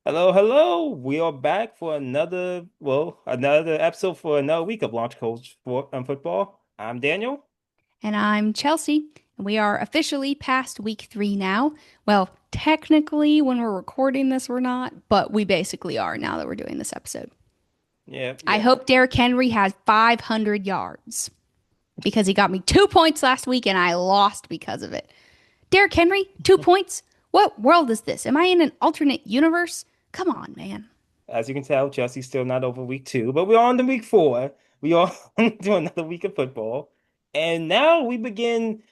Hello, hello. We are back for another episode for another week of Launch Codes for Football. I'm Daniel. And I'm Chelsea, and we are officially past week 3 now. Well, technically, when we're recording this, we're not, but we basically are now that we're doing this episode. Yeah, I yeah. hope Derrick Henry has 500 yards because he got me 2 points last week and I lost because of it. Derrick Henry, 2 points? What world is this? Am I in an alternate universe? Come on, man. As you can tell, Chelsea's still not over week 2, but we're on to week 4. We are on to another week of football. And now we begin.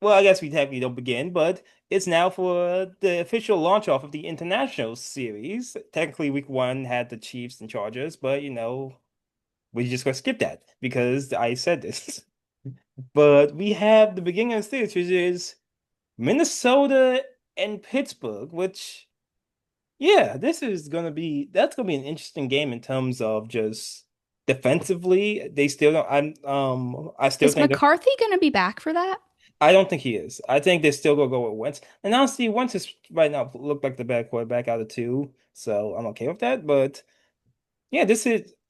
Well, I guess we technically don't begin, but it's now for the official launch off of the international series. Technically, week 1 had the Chiefs and Chargers, but we're just gonna skip that because I said this. But we have the beginning of the series, which is Minnesota and Pittsburgh, which, yeah, that's gonna be an interesting game in terms of just defensively. They still don't, I still Is think that, McCarthy going to be back for that? I don't think he is. I think they're still gonna go with Wentz. And honestly, Wentz is right now look like the better quarterback out of the two, so I'm okay with that. But yeah,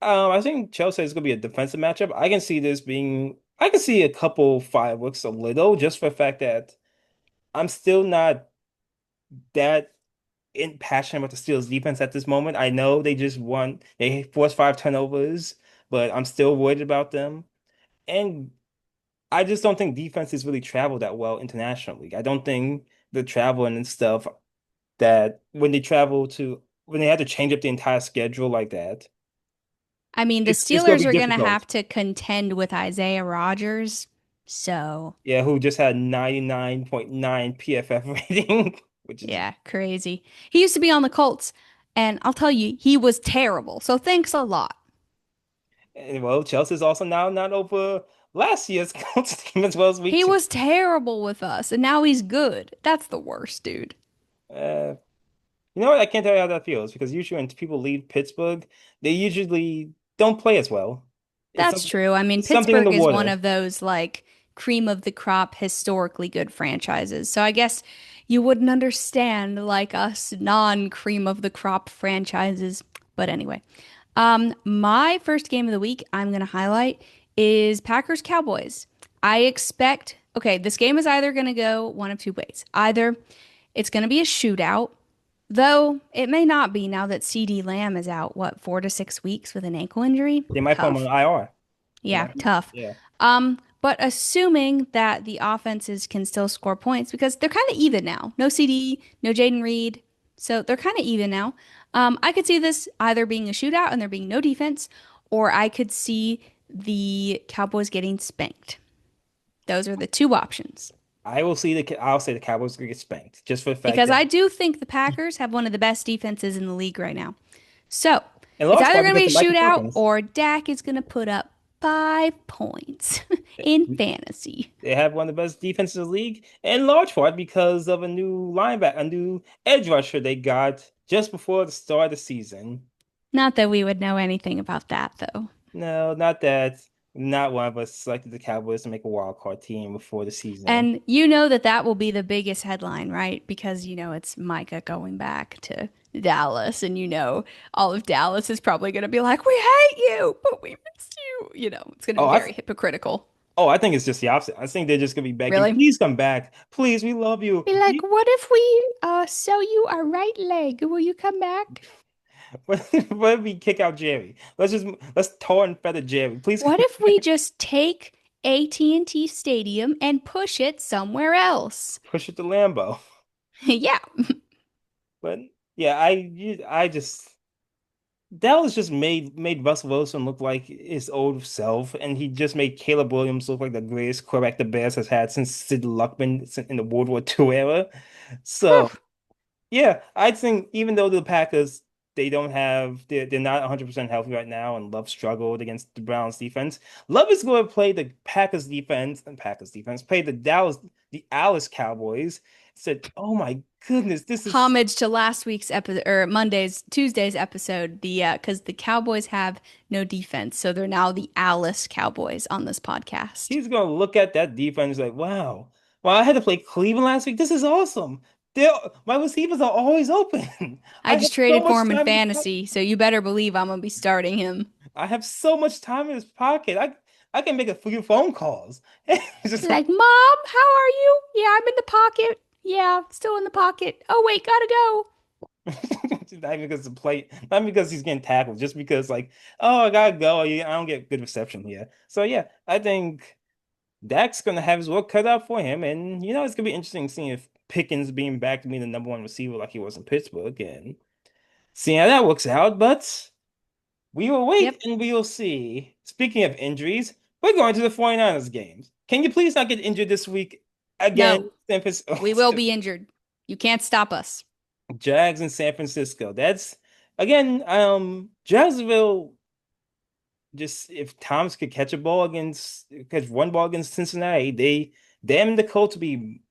I think Chelsea is gonna be a defensive matchup. I can see a couple fireworks a little just for the fact that I'm still not that passionate about the Steelers defense at this moment. I know they just won, they forced 5 turnovers, but I'm still worried about them. And I just don't think defenses really travel that well internationally. I don't think the traveling and stuff that when they had to change up the entire schedule like that, I mean, the it's gonna Steelers be are going to difficult. have to contend with Isaiah Rodgers. So, Yeah, who just had 99.9 PFF rating, which is yeah, crazy. He used to be on the Colts, and I'll tell you, he was terrible. So thanks a lot. well, Chelsea's also now not over last year's Colts team as well as week He two. was terrible with us, and now he's good. That's the worst, dude. Uh, you know what? I can't tell you how that feels because usually when people leave Pittsburgh, they usually don't play as well. It's That's some, true. I mean, it's something in the Pittsburgh is one water. of those like cream of the crop, historically good franchises. So I guess you wouldn't understand like us non-cream of the crop franchises. But anyway, my first game of the week I'm going to highlight is Packers Cowboys. I expect, okay, this game is either going to go one of two ways. Either it's going to be a shootout, though it may not be now that CD Lamb is out, what, 4 to 6 weeks with an ankle injury? They might put them on Tough. IR. They Yeah, might, tough. yeah. But assuming that the offenses can still score points because they're kind of even now. No CD, no Jaden Reed. So they're kind of even now. I could see this either being a shootout and there being no defense, or I could see the Cowboys getting spanked. Those are the two options. I'll say the Cowboys gonna get spanked just for the fact Because that I do think the Packers have one of the best defenses in the league right now. So in it's large either part going to because be a of Michael shootout Parsons. or Dak is going to put up 5 points in fantasy. They have one of the best defenses in the league, in large part because of a new edge rusher they got just before the start of the season. Not that we would know anything about that, though. No, not that. Not one of us selected the Cowboys to make a wild card team before the season. And you know that that will be the biggest headline, right? Because you know it's Micah going back to Dallas, and you know all of Dallas is probably going to be like, "We hate you, but we miss you." You know, it's going to Oh, be very hypocritical. I think it's just the opposite. I think they're just gonna be begging, Really? please come back. Please, we love you. Be like, what if we sew you a right leg? Will you come back? What if we kick out Jerry? Let's tar and feather Jerry. Please What come if we just take AT&T Stadium and push it somewhere else? push it to Lambeau. Yeah. But yeah, I just Dallas just made Russell Wilson look like his old self, and he just made Caleb Williams look like the greatest quarterback the Bears has had since Sid Luckman in the World War II era. Whew. So yeah, I think even though the Packers they're not 100% healthy right now, and Love struggled against the Browns defense. Love is going to play the Packers defense, play the Alice Cowboys. Said, "Oh my goodness, this is." Homage to last week's episode or Tuesday's episode. The because the Cowboys have no defense, so they're now the Alice Cowboys on this podcast. He's going to look at that defense like, "Wow, well, I had to play Cleveland last week. This is awesome." They're, my receivers are always open. I I have just so traded for much him in time in the pocket. fantasy, so you better believe I'm gonna be starting him. I have so much time in his pocket. I can make a few phone calls. It's just like Like, Mom, how are you? Yeah, I'm in the pocket. Yeah, still in the pocket. Oh, wait, gotta go. not even because the play, not because he's getting tackled, just because like, oh, I gotta go. I don't get good reception here. So yeah, I think Dak's gonna have his work cut out for him, and it's gonna be interesting seeing if Pickens being back to being the number one receiver like he was in Pittsburgh, and seeing how that works out. But we will wait Yep. and we will see. Speaking of injuries, we're going to the 49ers games. Can you please not get injured this week again? No, San we will Francisco, be injured. You can't stop us. Jags in San Francisco. That's again, Jacksonville. Just if Thomas could catch one ball against Cincinnati, them the Colts be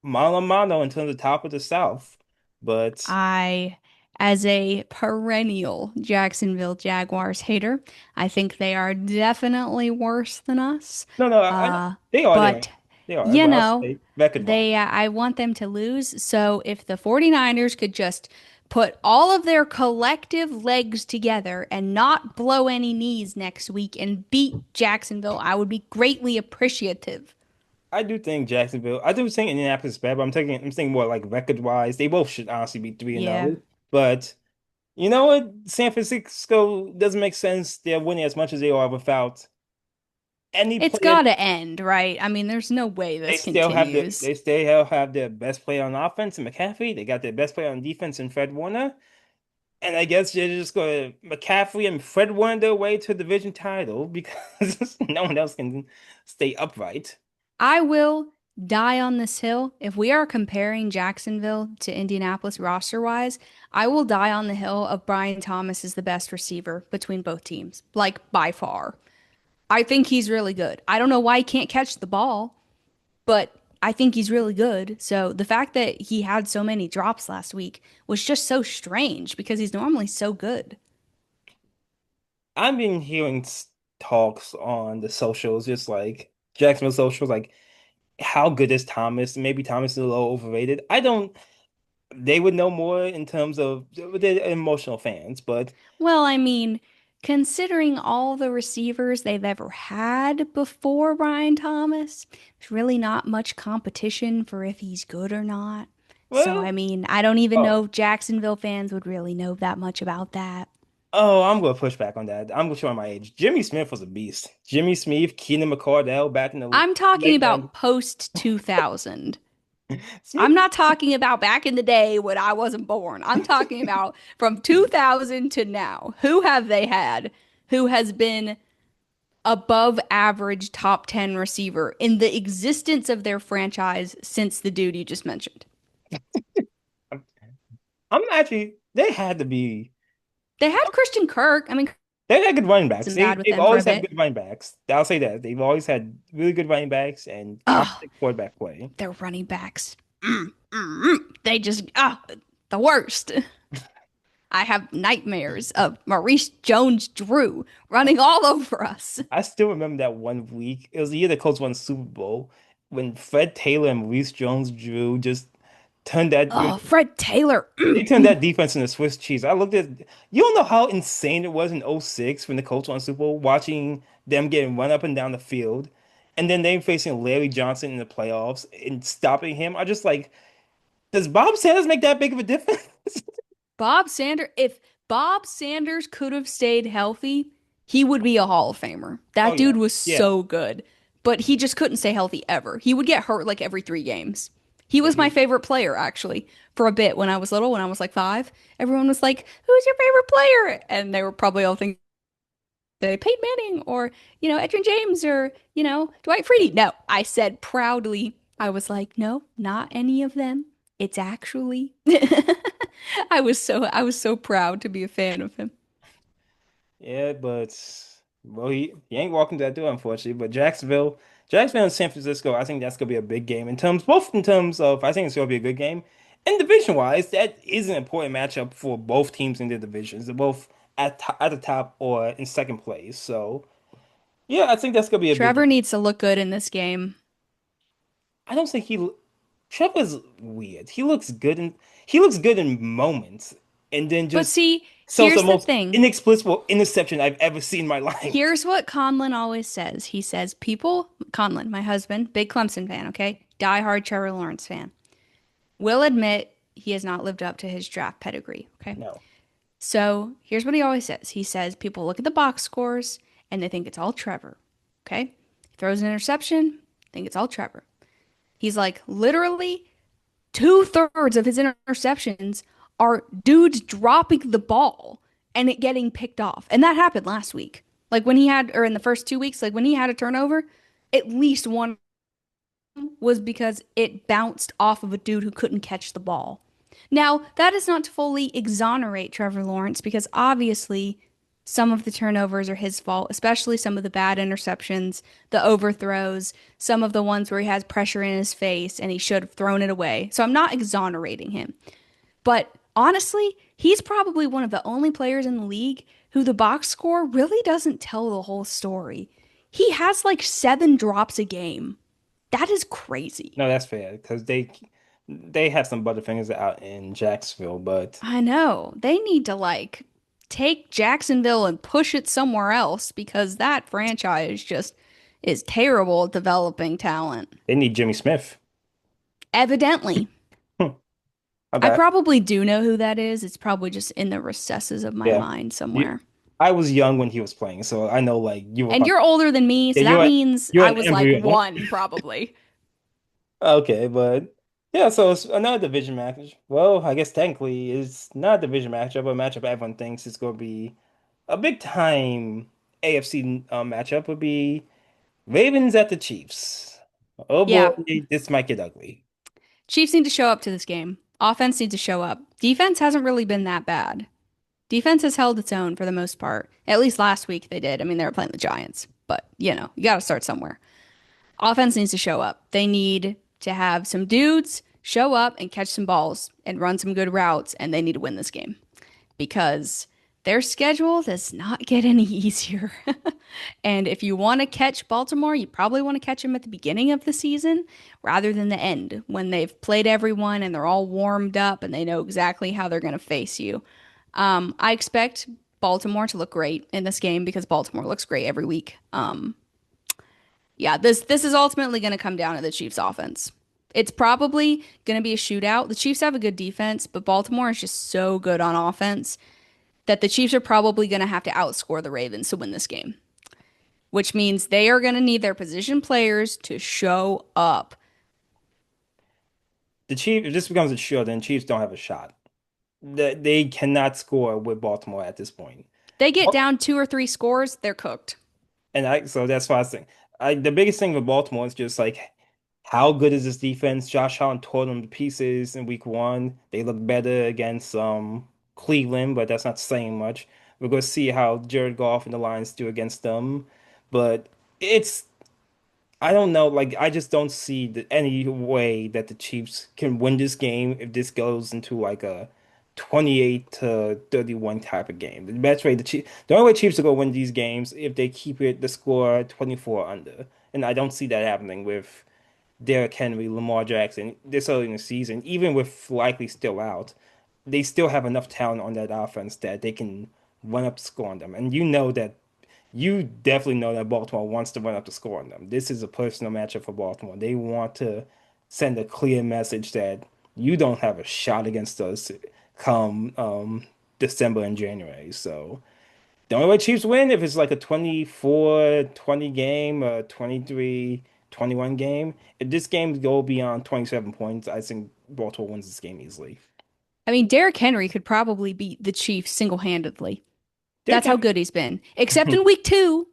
mano a mano in terms of top of the South. But I, as a perennial Jacksonville Jaguars hater, I think they are definitely worse than us. no, no, Uh, they are, but, they are. you But I'll know, say record wise. I want them to lose. So if the 49ers could just put all of their collective legs together and not blow any knees next week and beat Jacksonville, I would be greatly appreciative. I do think Jacksonville. I do think Indianapolis is bad, but I'm thinking more like record wise. They both should honestly be 3-0. Yeah. But you know what? San Francisco doesn't make sense. They're winning as much as they are without any It's player. got to end, right? I mean, there's no way They this still have continues. their best player on offense in McCaffrey. They got their best player on defense in Fred Warner. And I guess they're just going to McCaffrey and Fred Warner their way to a division title because no one else can stay upright. I will die on this hill. If we are comparing Jacksonville to Indianapolis roster wise, I will die on the hill of Brian Thomas is the best receiver between both teams, like by far. I think he's really good. I don't know why he can't catch the ball, but I think he's really good. So the fact that he had so many drops last week was just so strange because he's normally so good. I've been hearing talks on the socials, just like Jacksonville socials, like how good is Thomas? Maybe Thomas is a little overrated. I don't. They would know more in terms of they're emotional fans, but Well, I mean, considering all the receivers they've ever had before Brian Thomas, there's really not much competition for if he's good or not. So, I well, mean, I don't even oh, know if Jacksonville fans would really know that much about that. oh, I'm gonna push back on that. I'm gonna show my age. Jimmy Smith was a beast. Jimmy Smith, Keenan McCardell back in the I'm talking late 90s. about post 2000. Smith, I'm not talking about back in the day when I wasn't born. I'm talking about from 2000 to now. Who have they had who has been above average top 10 receiver in the existence of their franchise since the dude you just mentioned? I'm actually they had to be. They had Christian Kirk. I mean, They had good running backs. wasn't bad with They've them for a always had bit. good running backs. I'll say that. They've always had really good running backs and Oh, competent quarterback play. their running backs. They just, the worst. I have nightmares of Maurice Jones Drew running all over us. I still remember that one week. It was the year the Colts won the Super Bowl when Fred Taylor and Maurice Jones-Drew just turned that Oh, Fred Taylor. they turned that defense into Swiss cheese. I looked at you don't know how insane it was in '06 when the Colts won the Super Bowl, watching them getting run up and down the field, and then they facing Larry Johnson in the playoffs and stopping him. I just like, does Bob Sanders make that big of a difference? If Bob Sanders could have stayed healthy, he would be a Hall of Famer. Oh That yeah. dude was Yeah. so good. But he just couldn't stay healthy ever. He would get hurt like every 3 games. He was my He- favorite player, actually, for a bit when I was little, when I was like 5. Everyone was like, "Who's your favorite player?" And they were probably all thinking Peyton Manning or, Edgerrin James or, Dwight Freeney. No, I said proudly, I was like, no, not any of them. It's actually I was so proud to be a fan of him. Yeah, but well, he ain't walking that door, unfortunately. But Jacksonville and San Francisco, I think that's gonna be a big game in terms, both in terms of I think it's gonna be a good game. And division wise, that is an important matchup for both teams in their divisions. They're both at the top or in second place. So yeah, I think that's gonna be a big Trevor game. needs to look good in this game. I don't think Trevor's weird. He looks good in moments, and then But just see, sells the here's the most thing. inexplicable interception I've ever seen in my life. Here's what Conlon always says. He says, people, Conlon, my husband, big Clemson fan, okay? Die-hard Trevor Lawrence fan, will admit he has not lived up to his draft pedigree, okay? No. So here's what he always says. He says people look at the box scores and they think it's all Trevor, okay? He throws an interception, think it's all Trevor. He's like, literally, two-thirds of his interceptions are dudes dropping the ball and it getting picked off. And that happened last week. Like when he had, or in the first 2 weeks, like when he had a turnover, at least one was because it bounced off of a dude who couldn't catch the ball. Now, that is not to fully exonerate Trevor Lawrence because obviously some of the turnovers are his fault, especially some of the bad interceptions, the overthrows, some of the ones where he has pressure in his face and he should have thrown it away. So I'm not exonerating him. But honestly, he's probably one of the only players in the league who the box score really doesn't tell the whole story. He has like 7 drops a game. That is crazy. No, that's fair because they have some Butterfingers out in Jacksonville, but I know. They need to like take Jacksonville and push it somewhere else because that franchise just is terrible at developing talent. they need Jimmy Smith. Evidently. My I bad. probably do know who that is. It's probably just in the recesses of my Yeah. mind You, somewhere. I was young when he was playing, so I know like you were And probably you're older than me, yeah, so that means you're I an was like embryo. 1 probably. Okay, but yeah, so it's another division match. Well, I guess technically it's not a division matchup, but a matchup everyone thinks is going to be a big time AFC matchup would be Ravens at the Chiefs. Oh boy, Yeah, this might get ugly. Chiefs need to show up to this game. Offense needs to show up. Defense hasn't really been that bad. Defense has held its own for the most part. At least last week they did. I mean, they were playing the Giants, but you got to start somewhere. Offense needs to show up. They need to have some dudes show up and catch some balls and run some good routes, and they need to win this game because their schedule does not get any easier. And if you want to catch Baltimore, you probably want to catch them at the beginning of the season rather than the end when they've played everyone and they're all warmed up and they know exactly how they're going to face you. I expect Baltimore to look great in this game because Baltimore looks great every week. Yeah, this is ultimately going to come down to the Chiefs' offense. It's probably going to be a shootout. The Chiefs have a good defense, but Baltimore is just so good on offense that the Chiefs are probably going to have to outscore the Ravens to win this game, which means they are going to need their position players to show up. The Chiefs, if this becomes a show, then Chiefs don't have a shot. They cannot score with Baltimore at this point. They get down 2 or 3 scores, they're cooked. And so that's why I think the biggest thing with Baltimore is just like how good is this defense? Josh Allen tore them to pieces in week one. They look better against Cleveland, but that's not saying much. We're going to see how Jared Goff and the Lions do against them. But it's I don't know. Like, I just don't see any way that the Chiefs can win this game if this goes into like a 28-31 type of game. The only way Chiefs are gonna win these games if they keep the score 24 under. And I don't see that happening with Derrick Henry, Lamar Jackson this early in the season. Even with likely still out, they still have enough talent on that offense that they can run up the score on them. And you definitely know that Baltimore wants to run up the score on them. This is a personal matchup for Baltimore. They want to send a clear message that you don't have a shot against us come December and January. So the only way Chiefs win if it's like a 24-20 game, a 23-21 game. If this game go beyond 27 points, I think Baltimore wins this game easily. I mean, Derrick Henry could probably beat the Chiefs single-handedly. Derrick That's how Henry, good he's been, except in week 2.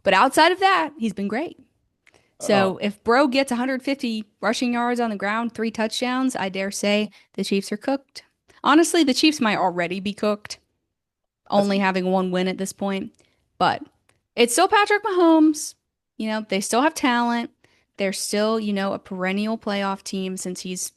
But outside of that, he's been great. uh, So if Bro gets 150 rushing yards on the ground, 3 touchdowns, I dare say the Chiefs are cooked. Honestly, the Chiefs might already be cooked, that's only having 1 win at this point. But it's still Patrick Mahomes. They still have talent. They're still, a perennial playoff team since he's,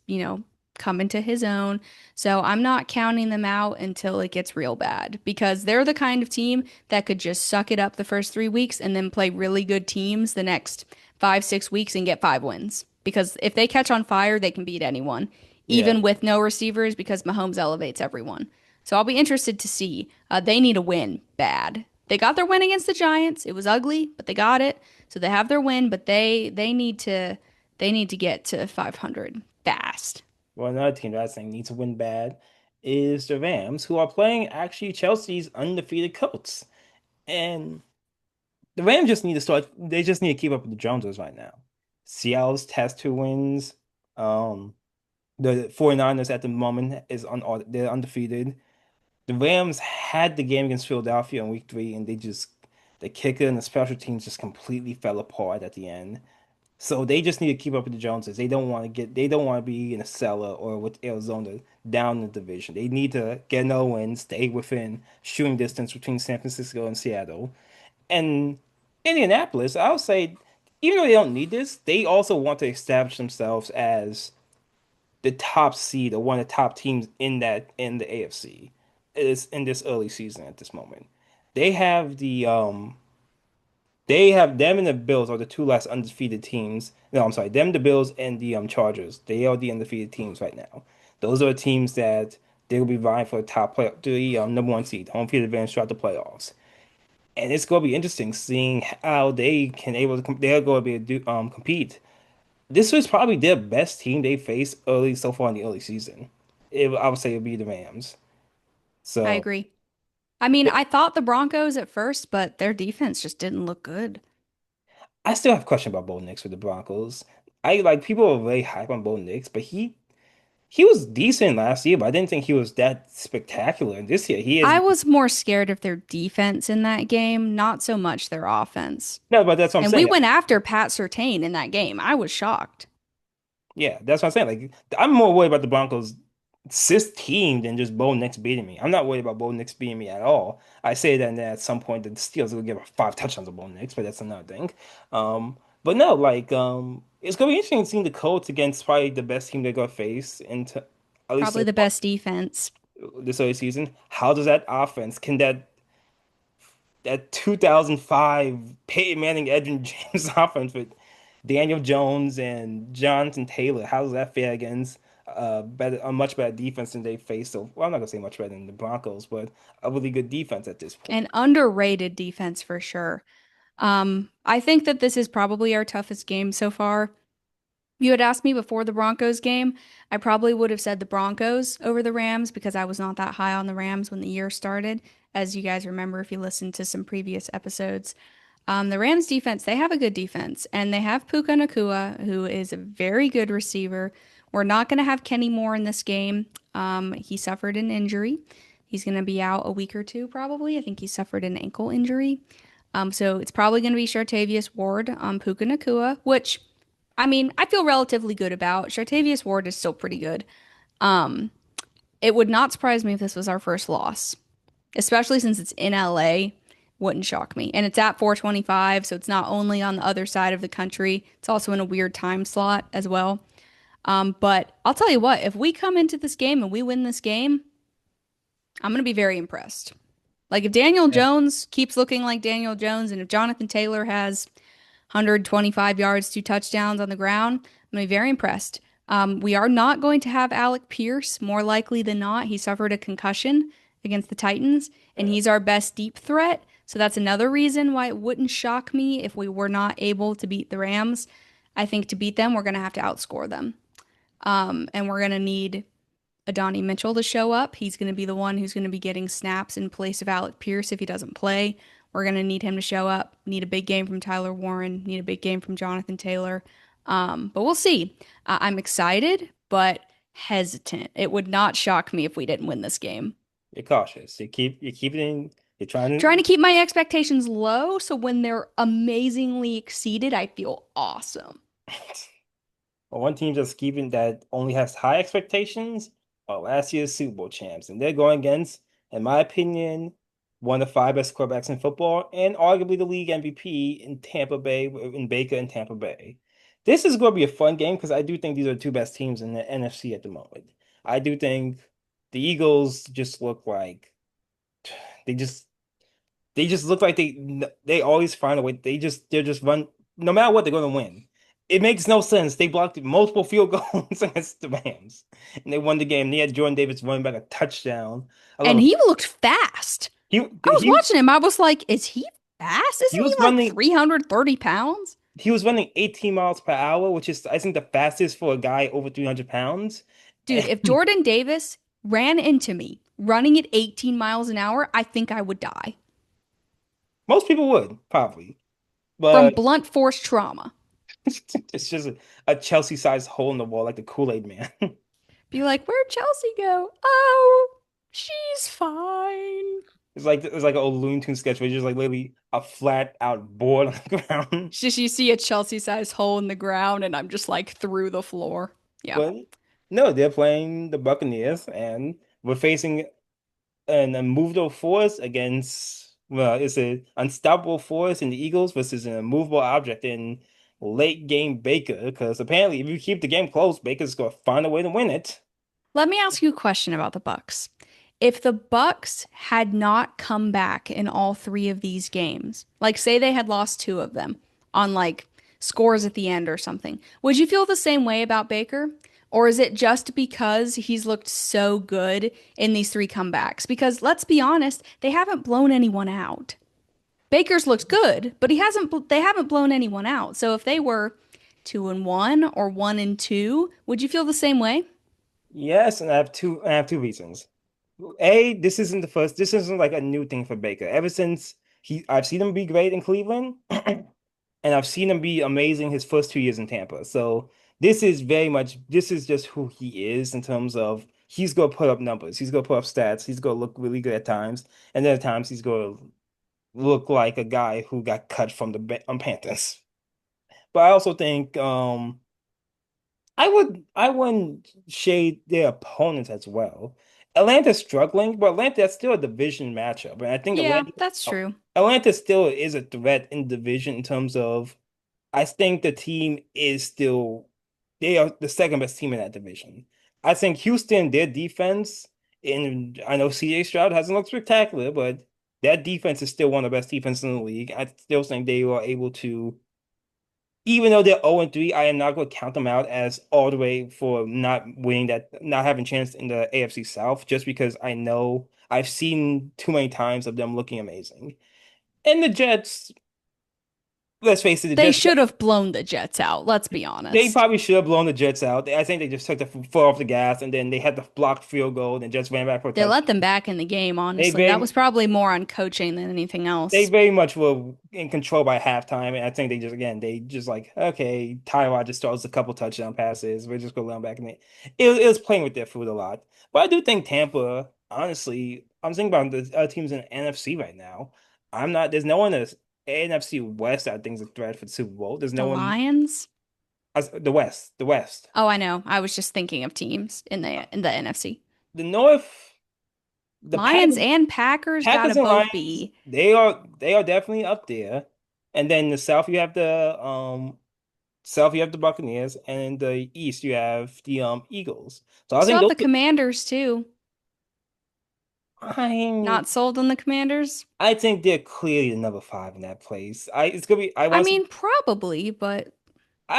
come into his own. So I'm not counting them out until it gets real bad because they're the kind of team that could just suck it up the first 3 weeks and then play really good teams the next 5, 6 weeks and get 5 wins. because if they catch on fire, they can beat anyone, Yeah. even with no receivers, because Mahomes elevates everyone. So I'll be interested to see. They need a win bad. They got their win against the Giants. It was ugly, but they got it. So they have their win, but they need to get to 500 fast. Well, another team that I think needs to win bad is the Rams, who are playing actually Chelsea's undefeated Colts. And the Rams just need to start, they just need to keep up with the Joneses right now. Seattle's has 2 wins. Um, the 49ers at the moment they're undefeated. The Rams had the game against Philadelphia in week 3, and the kicker and the special teams just completely fell apart at the end. So they just need to keep up with the Joneses. They don't want to be in a cellar or with Arizona down in the division. They need to get another win, stay within shooting distance between San Francisco and Seattle. And Indianapolis, I would say, even though they don't need this, they also want to establish themselves as the top seed or one of the top teams in the AFC is in this early season at this moment. They have they have them and the Bills are the two last undefeated teams. No, I'm sorry, them, the Bills, and the Chargers. They are the undefeated teams right now. Those are the teams that they will be vying for the number one seed, home field advantage throughout the playoffs. And it's going to be interesting seeing how they can able to they're going to be able to compete. This was probably their best team they faced early so far in the early season. I would say it'd be the Rams. I So agree. I mean, I thought the Broncos at first, but their defense just didn't look good. I still have a question about Bo Nix with the Broncos. I like people are very hype on Bo Nix, but he was decent last year, but I didn't think he was that spectacular. This year he is I was more scared of their defense in that game, not so much their offense. no, but that's what I'm And we saying. went after Pat Surtain in that game. I was shocked. Yeah, that's what I'm saying. Like I'm more worried about the Broncos cis team than just Bo Nix beating me. I'm not worried about Bo Nix beating me at all. I say that at some point the Steelers will give 5 touchdowns to Bo Nix, but that's another thing. But no, it's gonna be interesting seeing the Colts against probably the best team they're gonna face into at least Probably so the far best defense. this early season. How does that offense can that 2005 Peyton Manning, Edwin James offense with Daniel Jones and Jonathan Taylor. How does that fare against a much better defense than they faced? So, well, I'm not gonna say much better than the Broncos, but a really good defense at this An point. underrated defense for sure. I think that this is probably our toughest game so far. You had asked me before the Broncos game, I probably would have said the Broncos over the Rams because I was not that high on the Rams when the year started. As you guys remember, if you listened to some previous episodes, the Rams defense, they have a good defense and they have Puka Nacua, who is a very good receiver. We're not going to have Kenny Moore in this game. He suffered an injury. He's going to be out a week or two, probably. I think he suffered an ankle injury. So it's probably going to be Chartavius Ward on Puka Nacua, which, I mean, I feel relatively good about. Chartavius Ward is still pretty good. Um, it would not surprise me if this was our first loss, especially since it's in LA. Wouldn't shock me. And it's at 425, so it's not only on the other side of the country, it's also in a weird time slot as well. But I'll tell you what, if we come into this game and we win this game, I'm going to be very impressed. Like if Daniel Yeah. Jones keeps looking like Daniel Jones and if Jonathan Taylor has 125 yards, 2 touchdowns on the ground, I'm going to be very impressed. We are not going to have Alec Pierce, more likely than not. He suffered a concussion against the Titans, and he's our best deep threat. So that's another reason why it wouldn't shock me if we were not able to beat the Rams. I think to beat them, we're going to have to outscore them. And we're going to need Adonai Mitchell to show up. He's going to be the one who's going to be getting snaps in place of Alec Pierce if he doesn't play. We're going to need him to show up. Need a big game from Tyler Warren. Need a big game from Jonathan Taylor. But we'll see. I'm excited, but hesitant. It would not shock me if we didn't win this game. You're cautious. You keep it in. You're trying Trying to. to keep my expectations low so when they're amazingly exceeded, I feel awesome. One team just keeping that only has high expectations are last year's Super Bowl champs, and they're going against, in my opinion, one of the 5 best quarterbacks in football and arguably the league MVP in Tampa Bay, in Baker and Tampa Bay. This is going to be a fun game because I do think these are the 2 best teams in the NFC at the moment. I do think the Eagles just look like they just they just look like they always find a way. They're just run no matter what they're going to win. It makes no sense. They blocked multiple field goals against the Rams, and they won the game. They had Jordan Davis running back a touchdown. I And love he looked fast. it. I was watching him. I was like, is he fast? He Isn't he was like running 330 pounds? he was running 18 miles per hour, which is I think the fastest for a guy over 300 pounds. Dude, if Jordan Davis ran into me running at 18 miles an hour, I think I would die Most people would probably, from but blunt force trauma. it's just a Chelsea-sized hole in the wall, like the Kool-Aid Man. Be like, where'd Chelsea go? Oh, she's fine. It's like an old Looney Tunes sketch where it's just like literally a flat out board on the ground. Just you see a Chelsea sized hole in the ground, and I'm just like through the floor. Yeah. But no, they're playing the Buccaneers, and we're facing an immovable force against, well, it's an unstoppable force in the Eagles versus an immovable object in late game Baker. Because apparently, if you keep the game close, Baker's going to find a way to win it. Let me ask you a question about the Bucks. If the Bucks had not come back in all three of these games, like say they had lost two of them on like scores at the end or something, would you feel the same way about Baker? Or is it just because he's looked so good in these three comebacks? Because let's be honest, they haven't blown anyone out. Baker's looked good, but they haven't blown anyone out. So if they were 2-1 or 1-2, would you feel the same way? Yes, and I have two reasons. A, this isn't like a new thing for Baker. Ever since I've seen him be great in Cleveland, and I've seen him be amazing his first 2 years in Tampa. So this is just who he is in terms of he's gonna put up numbers, he's gonna put up stats, he's gonna look really good at times, and then at times he's gonna look like a guy who got cut from the Panthers. But I also think I wouldn't shade their opponents as well. Atlanta's struggling, but that's still a division matchup. And I think Yeah, that's uh, true. Atlanta still is a threat in division in terms of I think the team is still they are the second best team in that division. I think Houston, their defense, and I know CJ Stroud hasn't looked spectacular, but that defense is still one of the best defenses in the league. I still think they were able to even though they're 0-3, I am not going to count them out as all the way for not winning not having a chance in the AFC South, just because I know I've seen too many times of them looking amazing. And the Jets, let's face it, the They Jets, should have blown the Jets out, let's be they honest. probably should have blown the Jets out. I think they just took the foot off the gas, and then they had the blocked field goal, and just ran back for a They touchdown. let them back in the game, They honestly. That very was probably more on coaching than anything they else. very much were in control by halftime, and I think they just like, okay, Tyrod just throws a couple touchdown passes. We're just gonna let him back in it. It was playing with their food a lot, but I do think Tampa. Honestly, I'm thinking about the other teams in the NFC right now. I'm not. There's no one in the NFC West I think is a threat for the Super Bowl. There's The no one. Lions? The West, Oh, I know. I was just thinking of teams in the NFC. the North. The Lions Packers, and Packers gotta Packers and both Lions. be. They are definitely up there. And then the South, you have the Buccaneers, and in the East you have the Eagles. So I Still think have those. the Commanders too. I Not sold on the Commanders? I think they're clearly the number five in that place. I it's gonna be. I I want to see. mean, probably, but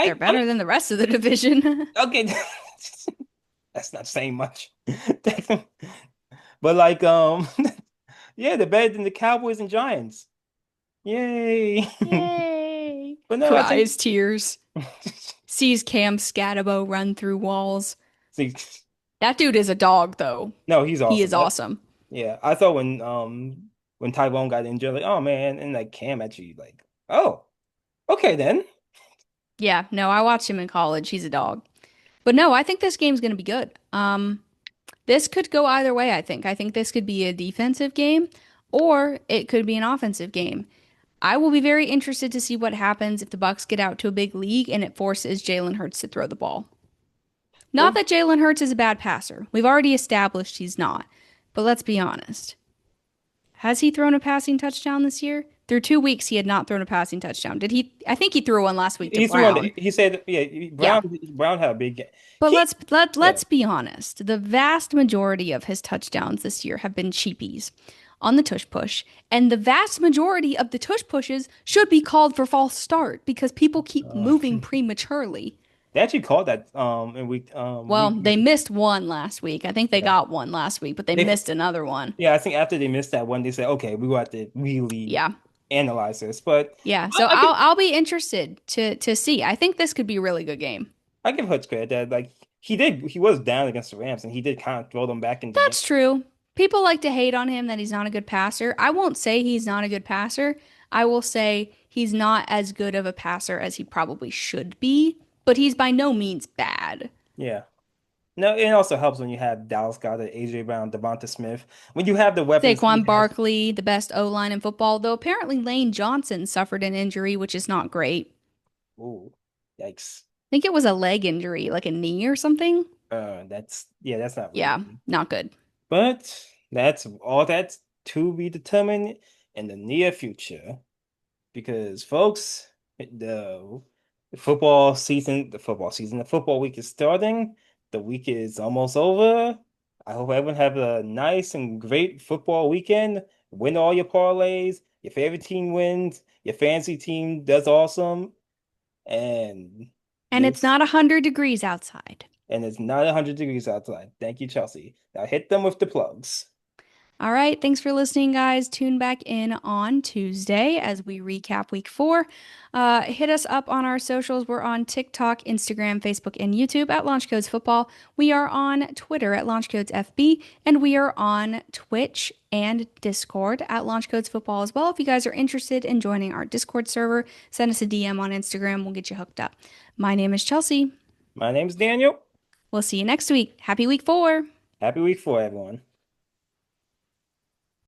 they're I'm better than the rest of the division. okay. That's not saying much. But like yeah, they're better than the Cowboys and Giants. Yay! Yay! But no, I think. Cries tears. Sees Cam Scatabo run through walls. See, That dude is a dog, though. no, he's He awesome. is awesome. Yeah, I thought when Tyrone got injured, like, oh man, and like Cam actually like, oh, okay then. Yeah, no, I watched him in college. He's a dog. But no, I think this game's going to be good. This could go either way, I think. I think this could be a defensive game or it could be an offensive game. I will be very interested to see what happens if the Bucks get out to a big league and it forces Jalen Hurts to throw the ball. Not Well, that Jalen Hurts is a bad passer. We've already established he's not. But let's be honest. Has he thrown a passing touchdown this year? Through 2 weeks, he had not thrown a passing touchdown. Did he? I think he threw one last week to he's the one that Brown. he said, yeah, Yeah. Brown had a big game. But He, yeah, let's be honest. The vast majority of his touchdowns this year have been cheapies. on the tush push, and the vast majority of the tush pushes should be called for false start because people keep Uh, moving prematurely. they actually called that in Well, week they missed one last week. I think they yeah. got one last week, but they They missed another one. yeah, I think after they missed that one, they said, okay, we will have to really Yeah. analyze this. But Yeah. So I give I'll be interested to see. I think this could be a really good game. I give Hutch credit that like he was down against the Rams and he did kind of throw them back in the game. That's true. People like to hate on him that he's not a good passer. I won't say he's not a good passer. I will say he's not as good of a passer as he probably should be, but he's by no means bad. Yeah. No, it also helps when you have Dallas Goedert, AJ Brown, Devonta Smith. When you have the weapons he Saquon has. Barkley, the best O-line in football, though apparently Lane Johnson suffered an injury, which is not great. Ooh, yikes. I think it was a leg injury, like a knee or something. That's not really Yeah, good. not good. But that's to be determined in the near future. Because folks, the football week is starting. The week is almost over. I hope everyone have a nice and great football weekend. Win all your parlays. Your favorite team wins. Your fantasy team does awesome. And And it's this not 100 degrees outside. and it's not 100 degrees outside. Thank you, Chelsea. Now hit them with the plugs. All right, thanks for listening, guys. Tune back in on Tuesday as we recap week 4. Hit us up on our socials. We're on TikTok, Instagram, Facebook, and YouTube at Launch Codes Football. We are on Twitter at Launch Codes FB, and we are on Twitch and Discord at Launch Codes Football as well. If you guys are interested in joining our Discord server, send us a DM on Instagram. We'll get you hooked up. My name is Chelsea. My name's Daniel. We'll see you next week. Happy week 4. Happy week 4, everyone.